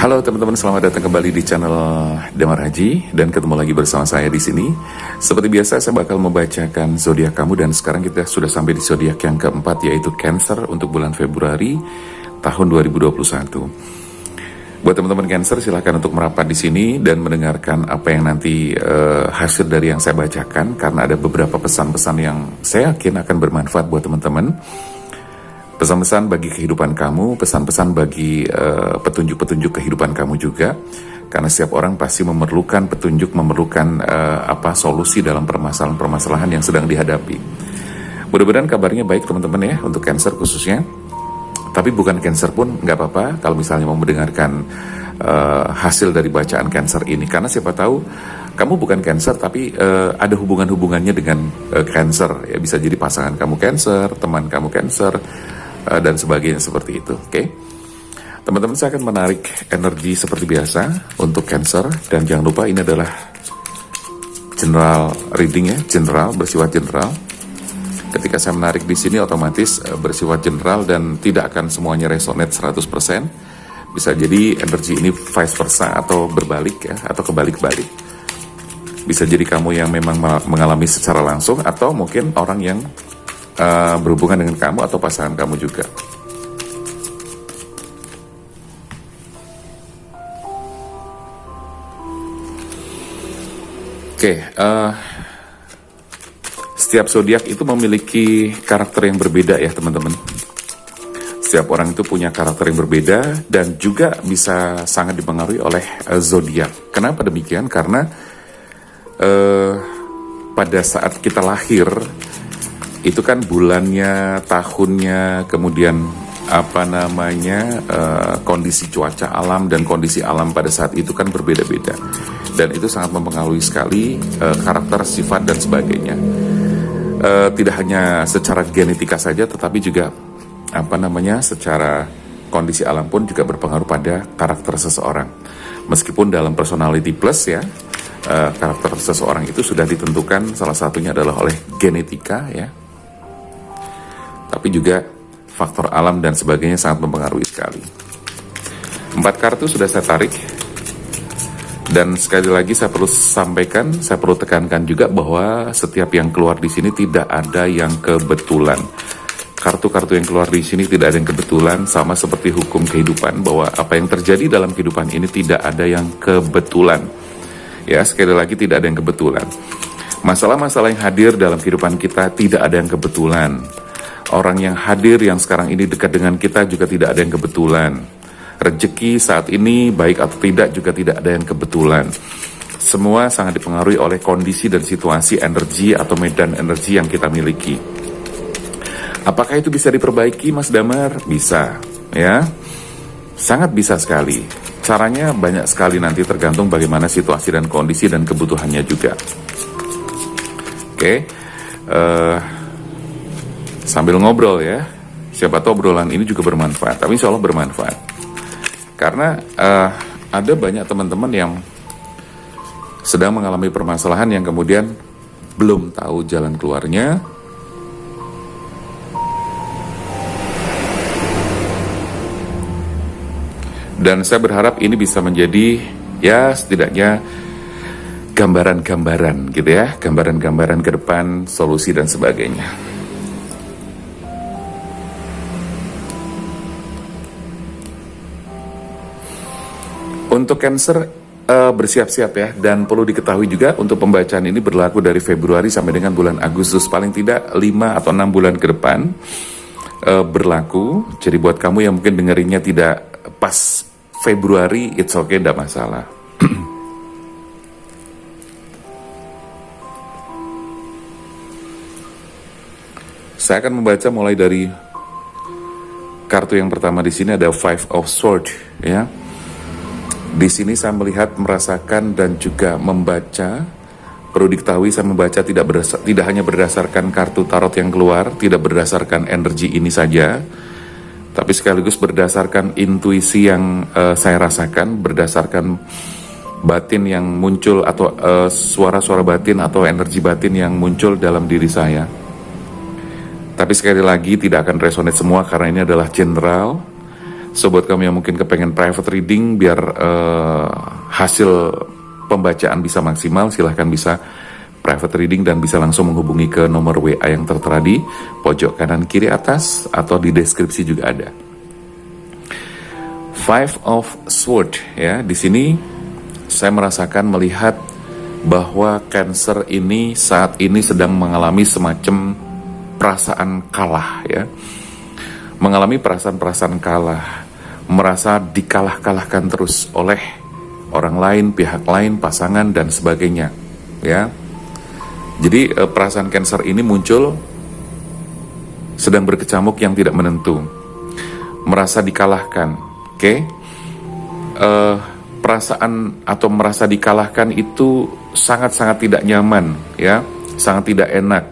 Halo teman-teman, selamat datang kembali di channel Damar Haji dan ketemu lagi bersama saya di sini. Seperti biasa, saya bakal membacakan zodiak kamu dan sekarang kita sudah sampai di zodiak yang keempat, yaitu Cancer untuk bulan Februari tahun 2021. Buat teman-teman Cancer, silahkan untuk merapat di sini dan mendengarkan apa yang nanti hasil dari yang saya bacakan, karena ada beberapa pesan-pesan yang saya yakin akan bermanfaat buat teman-teman. Pesan-pesan bagi kehidupan kamu, pesan-pesan bagi petunjuk-petunjuk kehidupan kamu juga, karena setiap orang pasti memerlukan petunjuk, memerlukan solusi dalam permasalahan-permasalahan yang sedang dihadapi. Mudah-mudahan kabarnya baik teman-teman ya, untuk Cancer khususnya. Tapi bukan Cancer pun nggak apa-apa kalau misalnya mau mendengarkan hasil dari bacaan Cancer ini, karena siapa tahu kamu bukan Cancer tapi ada hubungan-hubungannya dengan Cancer ya, bisa jadi pasangan kamu Cancer, teman kamu Cancer, dan sebagainya seperti itu. Oke, teman-teman, saya akan menarik energi seperti biasa untuk Cancer, dan jangan lupa ini adalah general reading ya, general, bersifat general. Ketika saya menarik di sini otomatis bersifat general dan tidak akan semuanya resonate 100%. Bisa jadi energi ini vice versa atau berbalik ya, atau kebalik-balik. Bisa jadi kamu yang memang mengalami secara langsung, atau mungkin orang yang berhubungan dengan kamu atau pasangan kamu juga. Oke, setiap zodiak itu memiliki karakter yang berbeda ya teman-teman. Setiap orang itu punya karakter yang berbeda dan juga bisa sangat dipengaruhi oleh zodiak. Kenapa demikian? Karena pada saat kita lahir itu kan bulannya, tahunnya, kemudian kondisi cuaca alam dan kondisi alam pada saat itu kan berbeda-beda, dan itu sangat mempengaruhi sekali karakter, sifat dan sebagainya. Tidak hanya secara genetika saja, tetapi juga secara kondisi alam pun juga berpengaruh pada karakter seseorang. Meskipun dalam personality plus ya, karakter seseorang itu sudah ditentukan, salah satunya adalah oleh genetika ya, tapi juga faktor alam dan sebagainya sangat mempengaruhi sekali. 4 kartu sudah saya tarik, dan sekali lagi saya perlu sampaikan, saya perlu tekankan juga bahwa setiap yang keluar di sini tidak ada yang kebetulan. Kartu-kartu yang keluar di sini tidak ada yang kebetulan, sama seperti hukum kehidupan bahwa apa yang terjadi dalam kehidupan ini tidak ada yang kebetulan. Ya, sekali lagi tidak ada yang kebetulan. Masalah-masalah yang hadir dalam kehidupan kita tidak ada yang kebetulan. Orang yang hadir yang sekarang ini dekat dengan kita juga tidak ada yang kebetulan. Rezeki saat ini baik atau tidak juga tidak ada yang kebetulan. Semua sangat dipengaruhi oleh kondisi dan situasi, energi atau medan energi yang kita miliki. Apakah itu bisa diperbaiki, Mas Damar? Bisa, ya. Sangat bisa sekali. Caranya banyak sekali, nanti tergantung bagaimana situasi dan kondisi dan kebutuhannya juga. Oke. Sambil ngobrol ya, siapa tahu obrolan ini juga bermanfaat, tapi insya Allah bermanfaat. Karena ada banyak teman-teman yang sedang mengalami permasalahan yang kemudian belum tahu jalan keluarnya. Dan saya berharap ini bisa menjadi ya setidaknya gambaran-gambaran gitu ya, gambaran-gambaran ke depan, solusi dan sebagainya. Untuk Cancer bersiap-siap ya, dan perlu diketahui juga untuk pembacaan ini berlaku dari Februari sampai dengan bulan Agustus, paling tidak 5 atau 6 bulan ke depan berlaku. Jadi buat kamu yang mungkin dengerinnya tidak pas Februari, it's okay, tidak masalah. Saya akan membaca mulai dari kartu yang pertama. Di sini ada Five of Swords ya. Di sini saya melihat, merasakan dan juga membaca. Perlu diketahui saya membaca tidak hanya berdasarkan kartu tarot yang keluar, tidak berdasarkan energi ini saja, tapi sekaligus berdasarkan intuisi yang saya rasakan, berdasarkan batin yang muncul atau suara-suara batin atau energi batin yang muncul dalam diri saya. Tapi sekali lagi tidak akan resonate semua karena ini adalah general. So buat kamu yang mungkin kepengen private reading biar hasil pembacaan bisa maksimal, silahkan bisa private reading dan bisa langsung menghubungi ke nomor WA yang tertera di pojok kanan kiri atas atau di deskripsi juga ada. Five of Swords ya, di sini saya merasakan melihat bahwa Cancer ini saat ini sedang mengalami semacam perasaan kalah ya. Mengalami perasaan-perasaan kalah, merasa dikalah-kalahkan terus oleh orang lain, pihak lain, pasangan dan sebagainya ya. Jadi perasaan Cancer ini muncul sedang berkecamuk yang tidak menentu, merasa dikalahkan, oke? Perasaan atau merasa dikalahkan itu sangat-sangat tidak nyaman ya, sangat tidak enak,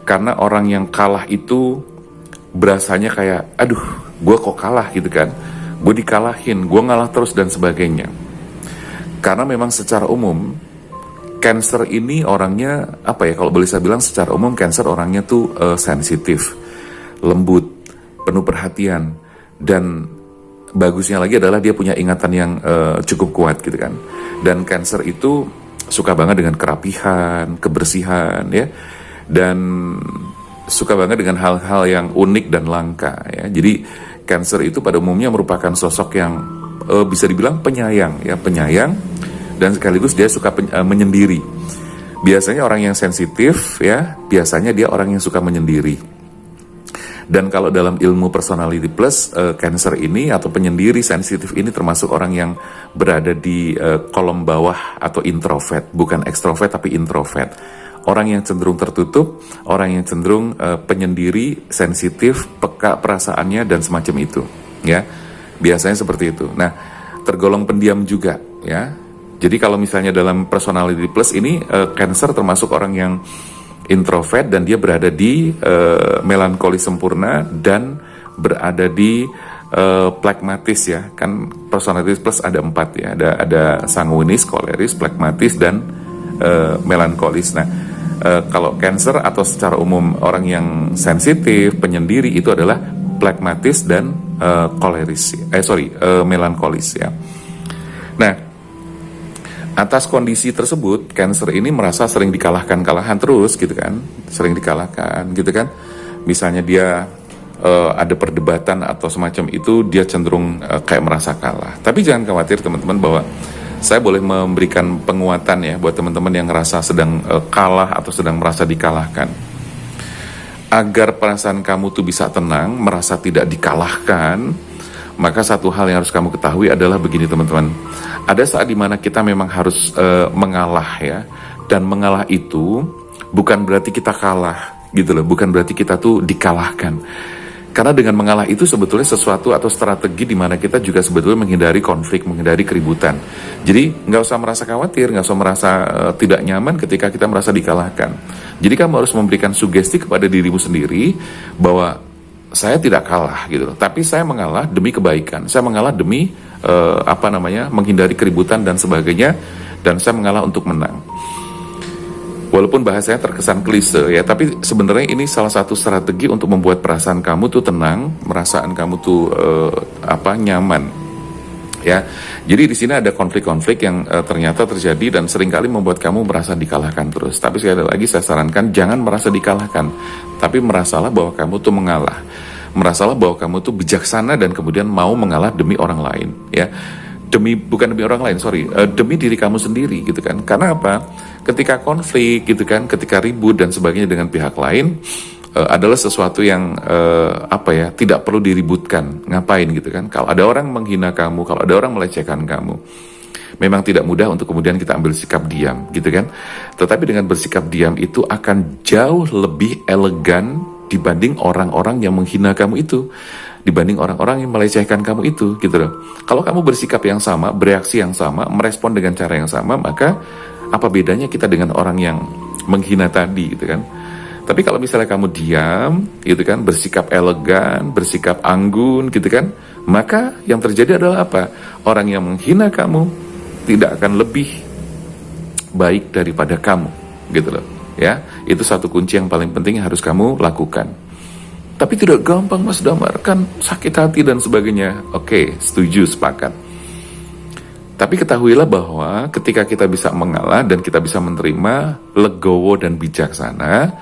karena orang yang kalah itu berasanya kayak, aduh, gue kok kalah gitu kan, gue dikalahin, gue ngalah terus dan sebagainya. Karena memang secara umum Cancer ini orangnya apa ya, kalau boleh saya bilang secara umum Cancer orangnya tuh sensitif, lembut, penuh perhatian, dan bagusnya lagi adalah dia punya ingatan yang cukup kuat gitu kan. Dan Cancer itu suka banget dengan kerapihan, kebersihan ya, dan suka banget dengan hal-hal yang unik dan langka ya. Jadi Cancer itu pada umumnya merupakan sosok yang bisa dibilang penyayang ya, penyayang, dan sekaligus dia suka menyendiri. Biasanya orang yang sensitif ya, biasanya dia orang yang suka menyendiri. Dan kalau dalam ilmu personality plus, Cancer ini atau penyendiri sensitif ini termasuk orang yang berada di kolom bawah atau introvert, bukan ekstrovert tapi introvert. Orang yang cenderung tertutup, orang yang cenderung penyendiri, sensitif, peka perasaannya dan semacam itu, ya. Biasanya seperti itu. Nah, tergolong pendiam juga, ya. Jadi kalau misalnya dalam personality plus ini Cancer termasuk orang yang introvert dan dia berada di melankoli sempurna dan berada di plekmatis ya. Kan personality plus ada 4 ya. Ada sanguinis, koleris, plekmatis dan melankolis. Nah, kalau Cancer atau secara umum orang yang sensitif, penyendiri itu adalah plekmatis dan koleris. Melankolis ya. Nah, atas kondisi tersebut, Cancer ini merasa sering dikalahkan terus gitu kan, sering dikalahkan gitu kan. Misalnya dia ada perdebatan atau semacam itu, dia cenderung kayak merasa kalah. Tapi jangan khawatir teman-teman, bahwa saya boleh memberikan penguatan ya buat teman-teman yang ngerasa sedang kalah atau sedang merasa dikalahkan. Agar perasaan kamu tuh bisa tenang, merasa tidak dikalahkan, maka satu hal yang harus kamu ketahui adalah begini teman-teman. Ada saat dimana kita memang harus mengalah ya. Dan mengalah itu bukan berarti kita kalah gitu loh. Bukan berarti kita tuh dikalahkan. Karena dengan mengalah itu sebetulnya sesuatu atau strategi di mana kita juga sebetulnya menghindari konflik, menghindari keributan. Jadi nggak usah merasa khawatir, nggak usah merasa tidak nyaman ketika kita merasa dikalahkan. Jadi kamu harus memberikan sugesti kepada dirimu sendiri bahwa saya tidak kalah gitu loh, tapi saya mengalah demi kebaikan, saya mengalah demi menghindari keributan dan sebagainya, dan saya mengalah untuk menang. Walaupun bahasanya terkesan klise ya, tapi sebenarnya ini salah satu strategi untuk membuat perasaan kamu tuh tenang, perasaan kamu tuh nyaman ya. Jadi di sini ada konflik-konflik yang ternyata terjadi dan seringkali membuat kamu merasa dikalahkan terus. Tapi sekali lagi saya sarankan jangan merasa dikalahkan, tapi merasalah bahwa kamu tuh mengalah, merasalah bahwa kamu tuh bijaksana dan kemudian mau mengalah demi orang lain ya. Bukan demi orang lain, demi diri kamu sendiri gitu kan. Karena apa? Ketika konflik gitu kan, ketika ribut dan sebagainya dengan pihak lain, adalah sesuatu yang tidak perlu diributkan. Ngapain gitu kan? Kalau ada orang menghina kamu, kalau ada orang melecehkan kamu, memang tidak mudah untuk kemudian kita ambil sikap diam gitu kan. Tetapi dengan bersikap diam itu akan jauh lebih elegan dibanding orang-orang yang menghina kamu itu, dibanding orang-orang yang melecehkan kamu itu gitu loh. Kalau kamu bersikap yang sama, bereaksi yang sama, merespon dengan cara yang sama, maka apa bedanya kita dengan orang yang menghina tadi gitu kan. Tapi kalau misalnya kamu diam gitu kan, bersikap elegan, bersikap anggun gitu kan, maka yang terjadi adalah apa? Orang yang menghina kamu tidak akan lebih baik daripada kamu gitu loh ya. Itu satu kunci yang paling penting yang harus kamu lakukan. Tapi tidak gampang Mas Damar, kan sakit hati dan sebagainya. Oke, setuju, sepakat. Tapi ketahuilah bahwa ketika kita bisa mengalah dan kita bisa menerima, legowo dan bijaksana,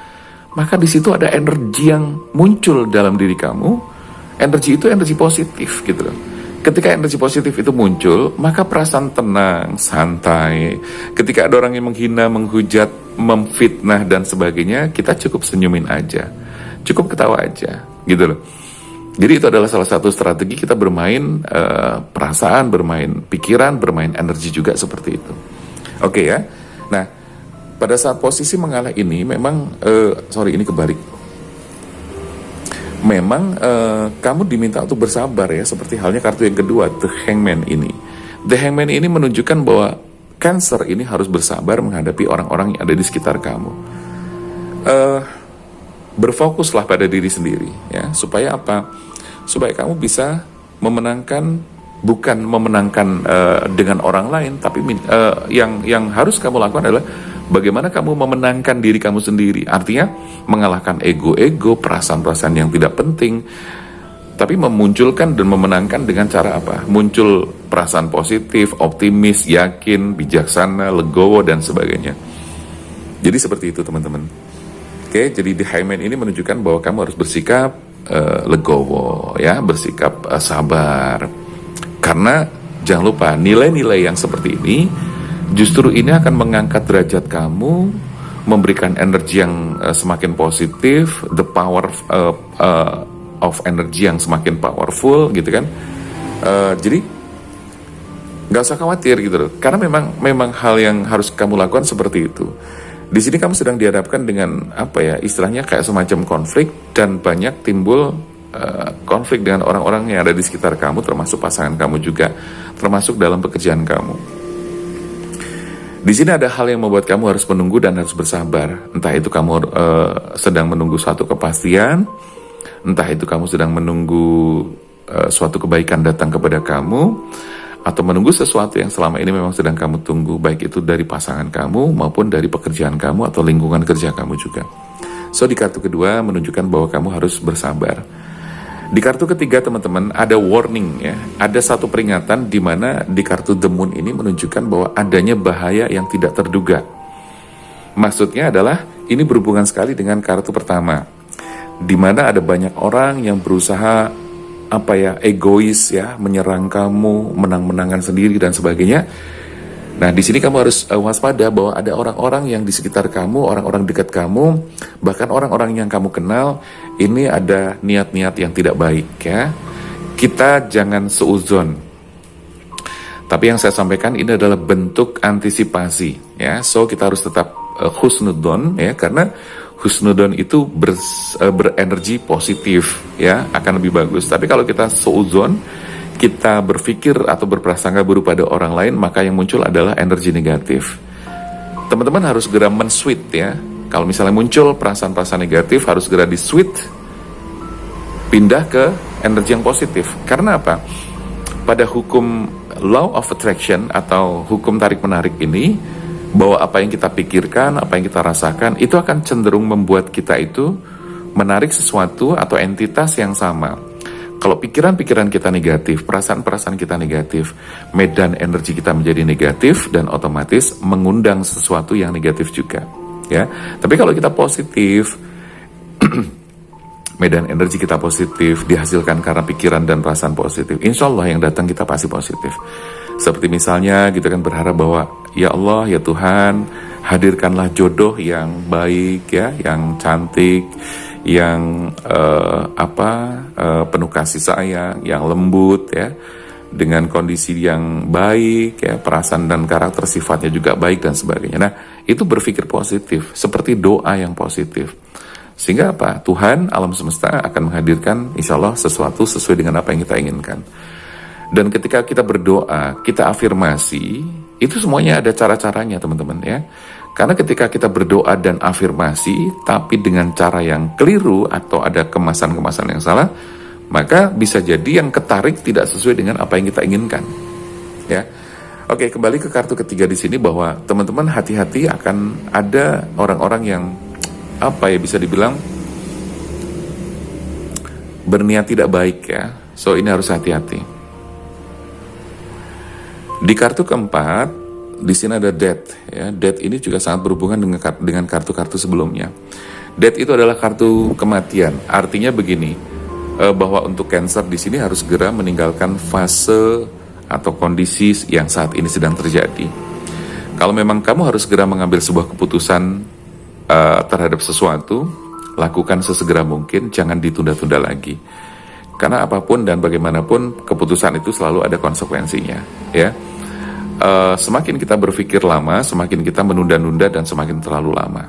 maka di situ ada energi yang muncul dalam diri kamu. Energi itu energi positif gitu loh. Ketika energi positif itu muncul, maka perasaan tenang, santai. Ketika ada orang yang menghina, menghujat, memfitnah dan sebagainya, kita cukup senyumin aja, cukup ketawa aja gitu loh. Jadi itu adalah salah satu strategi kita bermain perasaan, bermain pikiran, bermain energi juga seperti itu. Oke ya. Nah, pada saat posisi mengalah ini memang, ini kebalik. Memang kamu diminta untuk bersabar ya, seperti halnya kartu yang kedua, The Hangman ini. The Hangman ini menunjukkan bahwa Cancer ini harus bersabar menghadapi orang-orang yang ada di sekitar kamu. Berfokuslah pada diri sendiri ya, supaya apa? Supaya kamu bisa memenangkan, bukan memenangkan dengan orang lain, tapi yang harus kamu lakukan adalah bagaimana kamu memenangkan diri kamu sendiri. Artinya mengalahkan ego-ego, perasaan-perasaan yang tidak penting, tapi memunculkan dan memenangkan dengan cara apa? Muncul perasaan positif, optimis, yakin, bijaksana, legowo dan sebagainya. Jadi seperti itu teman-teman. Oke, jadi The Hangman ini menunjukkan bahwa kamu harus bersikap legowo ya, bersikap sabar. Karena jangan lupa nilai-nilai yang seperti ini justru ini akan mengangkat derajat kamu, memberikan energi yang semakin positif, the power of energy yang semakin powerful gitu kan. Jadi nggak usah khawatir gitu loh, karena memang hal yang harus kamu lakukan seperti itu. Di sini kamu sedang dihadapkan dengan apa ya, istilahnya kayak semacam konflik, dan banyak timbul konflik dengan orang-orang yang ada di sekitar kamu, termasuk pasangan kamu juga, termasuk dalam pekerjaan kamu. Di sini ada hal yang membuat kamu harus menunggu dan harus bersabar. Entah itu kamu sedang menunggu suatu kepastian, entah itu kamu sedang menunggu suatu kebaikan datang kepada kamu, atau menunggu sesuatu yang selama ini memang sedang kamu tunggu, baik itu dari pasangan kamu maupun dari pekerjaan kamu atau lingkungan kerja kamu juga. So di kartu kedua menunjukkan bahwa kamu harus bersabar. Di kartu ketiga teman-teman ada warning ya, ada satu peringatan di mana di kartu The Moon ini menunjukkan bahwa adanya bahaya yang tidak terduga. Maksudnya adalah ini berhubungan sekali dengan kartu pertama, di mana ada banyak orang yang berusaha egois ya, menyerang kamu, menang-menangan sendiri dan sebagainya. Nah, di sini kamu harus waspada bahwa ada orang-orang yang di sekitar kamu, orang-orang dekat kamu, bahkan orang-orang yang kamu kenal, ini ada niat-niat yang tidak baik ya. Kita jangan seuzon. Tapi yang saya sampaikan ini adalah bentuk antisipasi ya. So kita harus tetap husnudon ya, karena husnudon itu berenergi positif ya, akan lebih bagus. Tapi kalau kita seuzon, kita berpikir atau berprasangka buruk pada orang lain, maka yang muncul adalah energi negatif. Teman-teman harus segera men-switch ya. Kalau misalnya muncul perasaan-perasaan negatif, harus segera di-switch, pindah ke energi yang positif. Karena apa? Pada hukum law of attraction atau hukum tarik-menarik ini, bahwa apa yang kita pikirkan, apa yang kita rasakan, itu akan cenderung membuat kita itu menarik sesuatu atau entitas yang sama. Kalau pikiran-pikiran kita negatif, perasaan-perasaan kita negatif, medan energi kita menjadi negatif, dan otomatis mengundang sesuatu yang negatif juga ya. Tapi kalau kita positif, medan energi kita positif, dihasilkan karena pikiran dan perasaan positif, insya Allah yang datang kita pasti positif. Seperti misalnya kita kan berharap bahwa ya Allah, ya Tuhan, hadirkanlah jodoh yang baik ya, yang cantik, yang penuh kasih sayang, yang lembut ya, dengan kondisi yang baik ya, perasaan dan karakter sifatnya juga baik dan sebagainya. Nah, itu berpikir positif, seperti doa yang positif. Sehingga apa? Tuhan, alam semesta akan menghadirkan insya Allah sesuatu sesuai dengan apa yang kita inginkan. Dan ketika kita berdoa, kita afirmasi, itu semuanya ada cara-caranya teman-teman ya. Karena ketika kita berdoa dan afirmasi, tapi dengan cara yang keliru atau ada kemasan-kemasan yang salah, maka bisa jadi yang ketarik tidak sesuai dengan apa yang kita inginkan. Ya, oke, kembali ke kartu ketiga di sini bahwa teman-teman hati-hati akan ada orang-orang yang bisa dibilang berniat tidak baik ya. So ini harus hati-hati. Di kartu keempat, di sini ada death ya. Death ini juga sangat berhubungan dengan kartu-kartu sebelumnya. Death itu adalah kartu kematian. Artinya begini, bahwa untuk Cancer di sini harus segera meninggalkan fase atau kondisi yang saat ini sedang terjadi. Kalau memang kamu harus segera mengambil sebuah keputusan terhadap sesuatu, lakukan sesegera mungkin, jangan ditunda-tunda lagi. Karena apapun dan bagaimanapun keputusan itu selalu ada konsekuensinya, ya. Semakin kita berpikir lama, semakin kita menunda-nunda dan semakin terlalu lama.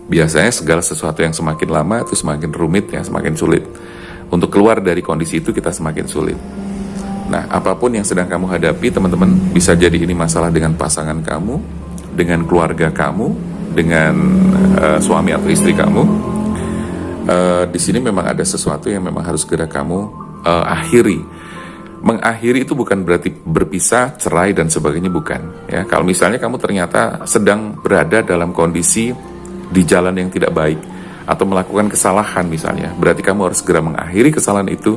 Biasanya segala sesuatu yang semakin lama itu semakin rumit ya, semakin sulit. Untuk keluar dari kondisi itu kita semakin sulit. Nah, apapun yang sedang kamu hadapi, teman-teman, bisa jadi ini masalah dengan pasangan kamu, dengan keluarga kamu, dengan suami atau istri kamu. Di sini memang ada sesuatu yang memang harus segera kamu akhiri. Mengakhiri itu bukan berarti berpisah, cerai dan sebagainya, bukan. Ya, kalau misalnya kamu ternyata sedang berada dalam kondisi di jalan yang tidak baik atau melakukan kesalahan misalnya, berarti kamu harus segera mengakhiri kesalahan itu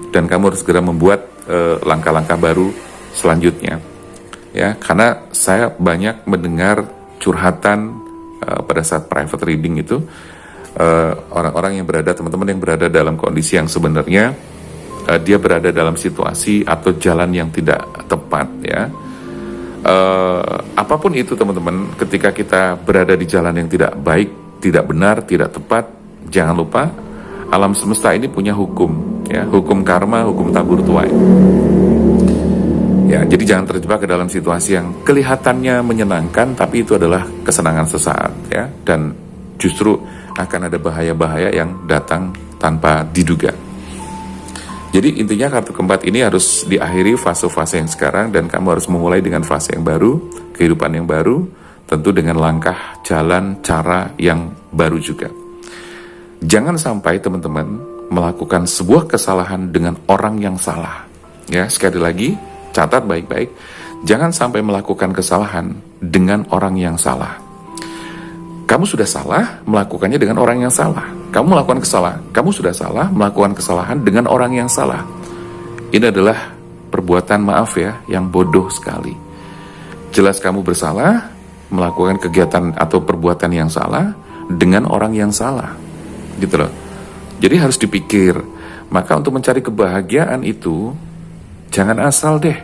dan kamu harus segera membuat langkah-langkah baru selanjutnya. Ya, karena saya banyak mendengar curhatan pada saat private reading itu, orang-orang yang berada, teman-teman yang berada dalam kondisi yang sebenarnya dia berada dalam situasi atau jalan yang tidak tepat ya. Apapun itu teman-teman, ketika kita berada di jalan yang tidak baik, tidak benar, tidak tepat, jangan lupa alam semesta ini punya hukum ya, hukum karma, hukum tabur tuai. Ya, jadi jangan terjebak ke dalam situasi yang kelihatannya menyenangkan tapi itu adalah kesenangan sesaat ya, dan justru akan ada bahaya-bahaya yang datang tanpa diduga. Jadi intinya kartu keempat ini harus diakhiri fase-fase yang sekarang dan kamu harus memulai dengan fase yang baru, kehidupan yang baru, tentu dengan langkah, jalan, cara yang baru juga. Jangan sampai teman-teman melakukan sebuah kesalahan dengan orang yang salah. Ya, sekali lagi, catat baik-baik, jangan sampai melakukan kesalahan dengan orang yang salah. Kamu sudah salah melakukannya dengan orang yang salah. Kamu melakukan kesalahan, kamu sudah salah melakukan kesalahan dengan orang yang salah. Ini adalah perbuatan, maaf ya, yang bodoh sekali. Jelas kamu bersalah melakukan kegiatan atau perbuatan yang salah dengan orang yang salah, gitu loh. Jadi harus dipikir. Maka untuk mencari kebahagiaan itu jangan asal deh,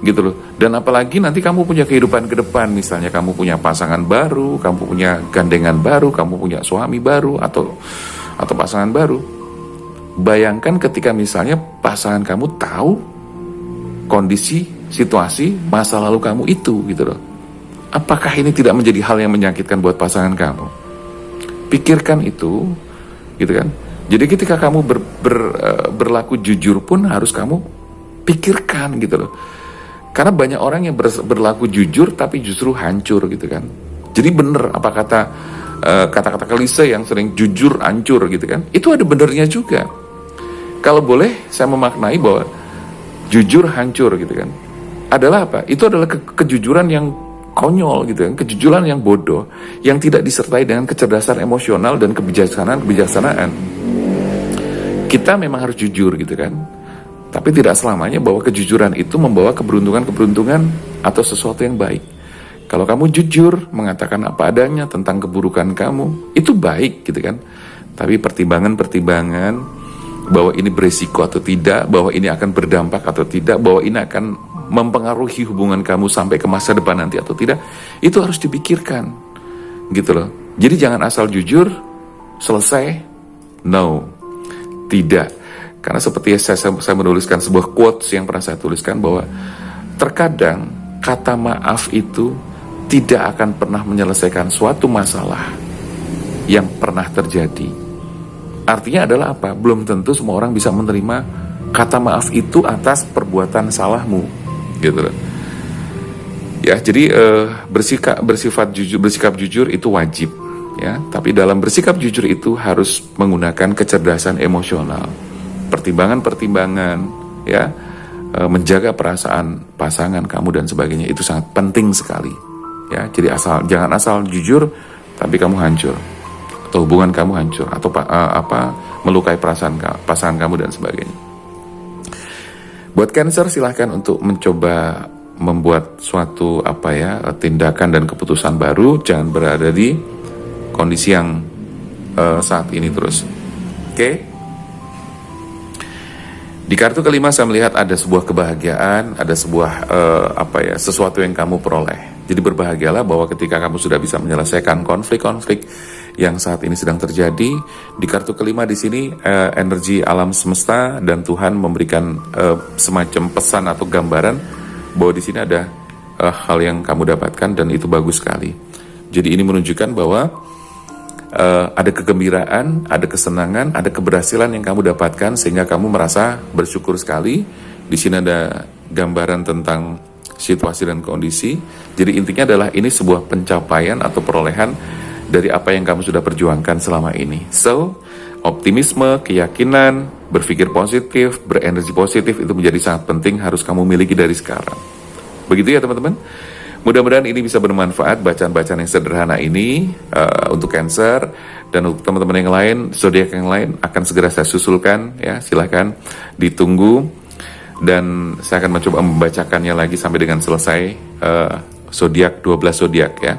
gitu loh. Dan apalagi nanti kamu punya kehidupan ke depan, misalnya kamu punya pasangan baru, kamu punya gandengan baru, kamu punya suami baru atau pasangan baru. Bayangkan ketika misalnya pasangan kamu tahu kondisi, situasi masa lalu kamu itu, gitu loh. Apakah ini tidak menjadi hal yang menyakitkan buat pasangan kamu? Pikirkan itu, gitu kan. Jadi ketika kamu berlaku jujur pun harus kamu pikirkan, gitu loh. Karena banyak orang yang berlaku jujur tapi justru hancur, gitu kan. Jadi bener apa kata-kata klise yang sering jujur hancur, gitu kan. Itu ada benernya juga. Kalau boleh saya memaknai bahwa jujur hancur, gitu kan, adalah apa? Itu adalah kejujuran yang konyol, gitu kan, kejujuran yang bodoh, yang tidak disertai dengan kecerdasan emosional dan kebijaksanaan. Kita memang harus jujur, gitu kan. Tapi tidak selamanya bahwa kejujuran itu membawa keberuntungan atau sesuatu yang baik. Kalau kamu jujur, mengatakan apa adanya tentang keburukan kamu, itu baik, gitu kan. Tapi pertimbangan bahwa ini beresiko atau tidak, bahwa ini akan berdampak atau tidak, bahwa ini akan mempengaruhi hubungan kamu sampai ke masa depan nanti atau tidak, itu harus dipikirkan, gitu loh. Jadi jangan asal jujur, selesai, no, tidak. Karena seperti saya menuliskan sebuah quotes yang pernah saya tuliskan, bahwa terkadang kata maaf itu tidak akan pernah menyelesaikan suatu masalah yang pernah terjadi. Artinya adalah apa? Belum tentu semua orang bisa menerima kata maaf itu atas perbuatan salahmu, gitu loh. Ya, jadi bersikap jujur itu wajib, ya. Tapi dalam bersikap jujur itu harus menggunakan kecerdasan emosional, pertimbangan, ya, menjaga perasaan pasangan kamu dan sebagainya, itu sangat penting sekali, ya. Jadi jangan asal jujur tapi kamu hancur. atau hubungan kamu hancur, atau melukai pasangan kamu dan sebagainya. Buat Cancer, silahkan untuk mencoba membuat suatu tindakan dan keputusan baru. Jangan berada di kondisi yang saat ini terus. Oke? Di kartu kelima saya melihat ada sebuah kebahagiaan, ada sebuah sesuatu yang kamu peroleh. Jadi berbahagialah bahwa ketika kamu sudah bisa menyelesaikan konflik-konflik yang saat ini sedang terjadi. Di kartu kelima di sini energi alam semesta dan Tuhan memberikan semacam pesan atau gambaran bahwa di sini ada hal yang kamu dapatkan dan itu bagus sekali. Jadi ini menunjukkan bahwa ada kegembiraan, ada kesenangan, ada keberhasilan yang kamu dapatkan sehingga kamu merasa bersyukur sekali. Di sini ada gambaran tentang situasi dan kondisi. Jadi intinya adalah ini sebuah pencapaian atau perolehan dari apa yang kamu sudah perjuangkan selama ini. So, optimisme, keyakinan, berpikir positif, berenergi positif itu menjadi sangat penting, harus kamu miliki dari sekarang. Begitu ya teman-teman. Mudah-mudahan ini bisa bermanfaat, bacaan-bacaan yang sederhana ini untuk Cancer, dan untuk teman-teman yang lain, zodiak yang lain akan segera saya susulkan ya, silahkan ditunggu dan saya akan mencoba membacakannya lagi sampai dengan selesai zodiak 12 zodiak ya.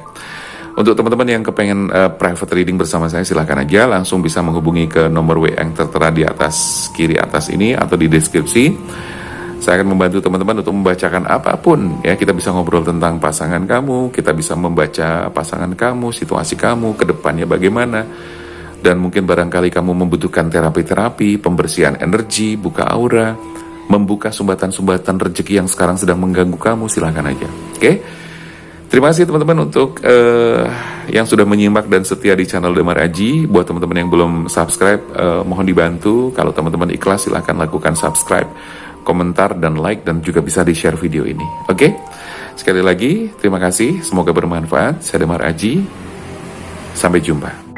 Untuk teman-teman yang kepengen private reading bersama saya, silahkan aja langsung bisa menghubungi ke nomor WA yang tertera di atas kiri atas ini atau di deskripsi. Saya akan membantu teman-teman untuk membacakan apapun ya. Kita bisa ngobrol tentang pasangan kamu, kita bisa membaca pasangan kamu, situasi kamu, ke depannya bagaimana. Dan mungkin barangkali kamu membutuhkan terapi-terapi, pembersihan energi, buka aura, membuka sumbatan-sumbatan rezeki yang sekarang sedang mengganggu kamu, silahkan aja. Oke? Terima kasih teman-teman untuk yang sudah menyimak dan setia di channel Damar Aji. Buat teman-teman yang belum subscribe, mohon dibantu. Kalau teman-teman ikhlas, silahkan lakukan subscribe, komentar, dan like, dan juga bisa di-share video ini. Oke? Sekali lagi, terima kasih. Semoga bermanfaat. Saya Damar Aji. Sampai jumpa.